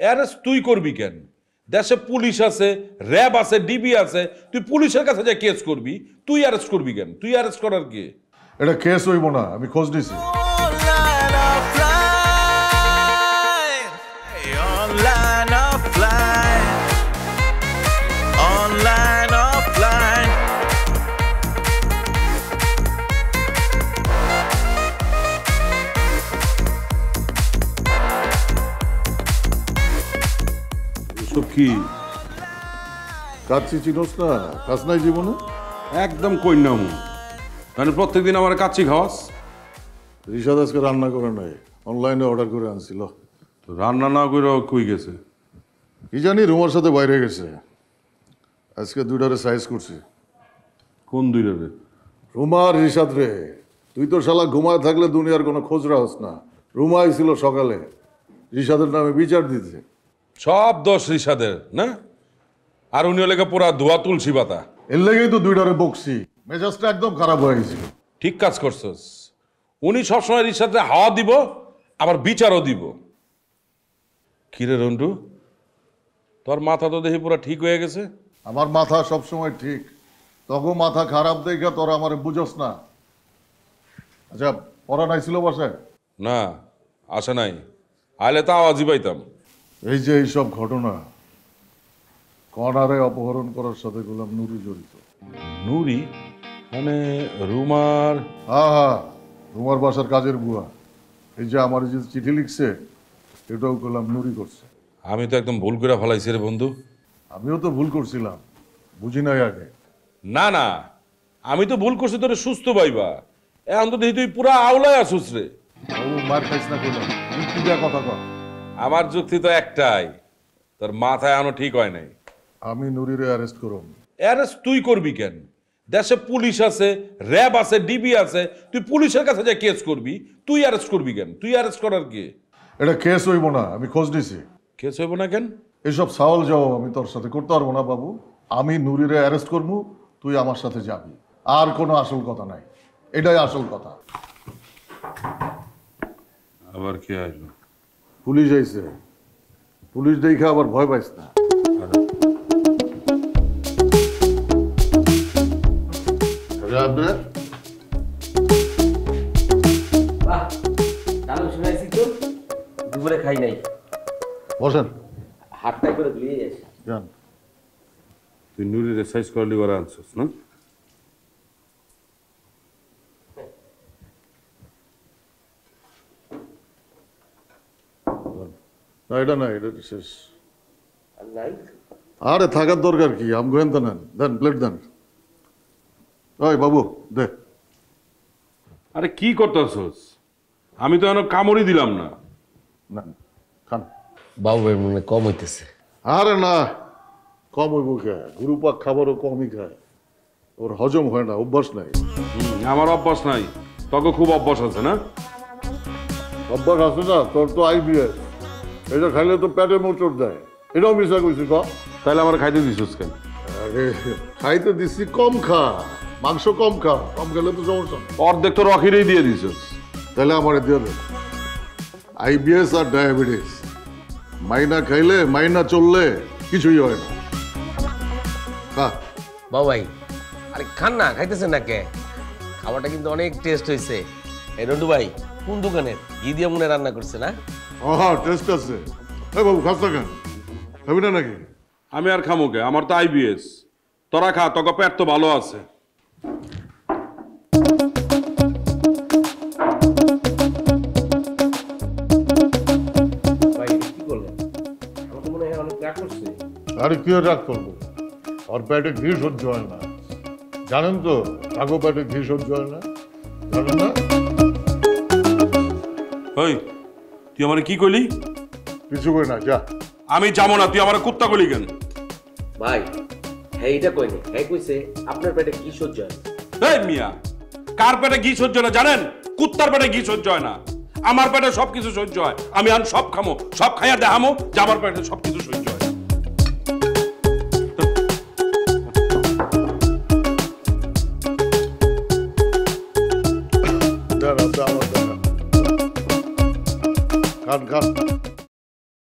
Arrest তুই করবি কেন? দেশে পুলিশ আছে, র্যাব আছে, ডিবি আছে, তুই পুলিশের কাছে যা কেস করবি, তুই অ্যারেস্ট করবি কেন? তুই অ্যারেস্ট করার কি? এটা কেস হইব না, আমি খোঁজ নিছি। এসব কি? কাচ্চি চিনোস না? কাজ নাই জীবনে? একদম কইনাম। মানে প্রত্যেকদিন আমার কাচ্চি খাওয়াস? রিশাদ আজকে রান্না করে নাই, অনলাইনে অর্ডার করে আনছিল। রান্না না করে কই গেছে? কি জানি, রুমার সাথে বাইরে গেছে। আজকে দুইটারে সাইজ করছি। কোন দুইটা রে? রুমার রিশাদ রে। তুই তো শালা ঘুমায় থাকলে দুনিয়ার কোনো খোঁজ রাখস না। রুমা আইছিল সকালে, রিশাদের নামে বিচার দিতে। সব দোষ রিশাদের না? আর উনি লেগে পুরা ধোয়া তুলসী পাতা। এর লেগেই তো দুইটারে বকছি, মেজাজটা একদম খারাপ হয়ে গেছিল। ঠিক কাজ করছস। উনি সবসময় রিশাদরে হাওয়া দিব, আবার বিচারও দিব। কিরে রন্টু, তোর মাথা তো দেখি পুরা ঠিক হয়ে গেছে। আমার মাথা সবসময় ঠিক, তখন মাথা খারাপ দেখে তোরা আমার বুঝস না। আচ্ছা, পড়া নাই ছিল বাসায়? না, আসে নাই। আইলে তো আওয়াজই পাইতাম। এই যে এইসব ঘটনা, কর্নারে অপহরণ করার সাথে গোলাম নুরি জড়িত। নুরি মানে রুমার? হ্যাঁ হ্যাঁ, রুমার বাসার কাজের বুয়া। এই যে আমার যে চিঠি লিখছে, এটাও গোলাম নুরি করছে। আমি তো একদম ভুল করে ফেলাইছি রে বন্ধু। আমিও তো ভুল করছিলাম, বুঝি নাই আগে। না না, আমি তো ভুল করছি তোরে সুস্থ পাইবা। এখন তো দেখি তুই পুরা আওলায় আসুস রে। ও মার খাইস না কইলাম, তুই কি দেয়া কথা কর। আমার যুক্তি তো একটাই, তোর মাথায় এখনো ঠিক হয় নাই। আমি নুরিরে অ্যারেস্ট করব। অ্যারেস্ট তুই করবি কেন? দেশে পুলিশ আছে, র্যাব আছে, ডিবি আছে, তুই পুলিশের কাছে যা কেস করবি, তুই অ্যারেস্ট করবি কেন? তুই অ্যারেস্ট করার কি? এটা কেস হইব না, আমি খোঁজ নিছি। কেস হইব না কেন? এইসব সাওয়াল জবাব আমি তোর সাথে করতে পারবো না বাবু। আমি নুরিরে অ্যারেস্ট করবো, তুই আমার সাথে যাবি। আর কোনো আসল কথা নাই, এটাই আসল কথা। আবার কি আসলো? পুলিশ আইছে, পুলিশ দেখে আবার ভয় পাইস না। আপনার দুপুরে খাই নাই। বসেন, হাতটাই করে ধুয়ে যাচ্ছি। যান। তুই নুরির সাইজ করলি করে আনছিস না? না এটা না, এটা শেষ। নাই আরে থাকার দরকার কি, আম গোয়েন নেন, দেন প্লেট দেন। ওই বাবু দে। আরে কি করতেছস? আমি তো এখন কামড়ই দিলাম না। না খান। বাবু মনে কম হইতেছে। আরে না, কম হইব কে, গুরুপাক খাবারও কমই খায়, ওর হজম হয় না, অভ্যাস নাই। আমার অভ্যাস নাই, তোকে খুব অভ্যাস আছে না? অভ্যাস আছে না, তোর তো আইবিএস, এটা খাইলে তো পেটে মোচড় দেয়। এটাও মিশা করছি ক। তাহলে আমার খাইতে দিছিস কেন? আরে খাইতে দিচ্ছি, কম খা, মাংস কম খা, কম খেলে তো সমস্যা। অর্ধেক তো রকিরেই দিয়ে দিছিস। তাহলে আমার দিয়ে দেন। আইবিএস আর ডায়াবেটিস মাইনা খাইলে, মাইনা চললে কিছুই হয় না। খা। বাবু ভাই আরে খান না, খাইতেছেন না কে? খাবারটা কিন্তু অনেক টেস্ট হয়েছে। এই রন্টু ভাই কোন দোকানের? ঘি দিয়ে মনে রান্না করছে না? হ্যাঁ টেস্ট আছে। এই বাবু খাস না কেন, খাবি না নাকি? আমি আর খামোকে, আমার তো আইবিএস। তোরা খা, তোকে পেট তো ভালো আছে। ভাই কি করলেন? আমার তো মনে হয় অনেক রাগ করছে। আরে কি রাগ করবো, ওর পেটে ঘি সহ্য হয় না। জানেন তো কাগো পেটে ঘি সহ্য হয় না, জানেন না? ওই তুই আমার কি কইলি? কিছু কই না, যা। আমি যাবো না, তুই আমার কুত্তা কইলি কেন? ভাই হ্যাঁ এটা কইনি, হ্যাঁ কইছে আপনার পেটে কি সহ্য হয়? এই মিয়া, কার পেটে ঘি সহ্য না জানেন? কুত্তার পেটে ঘি সহ্য হয় না। আমার পেটে সবকিছু সহ্য হয়। আমি আন সব খামো, সব খাইয়া দেখামো যে আমার পেটে সবকিছু সহ্য হয়। খান খান।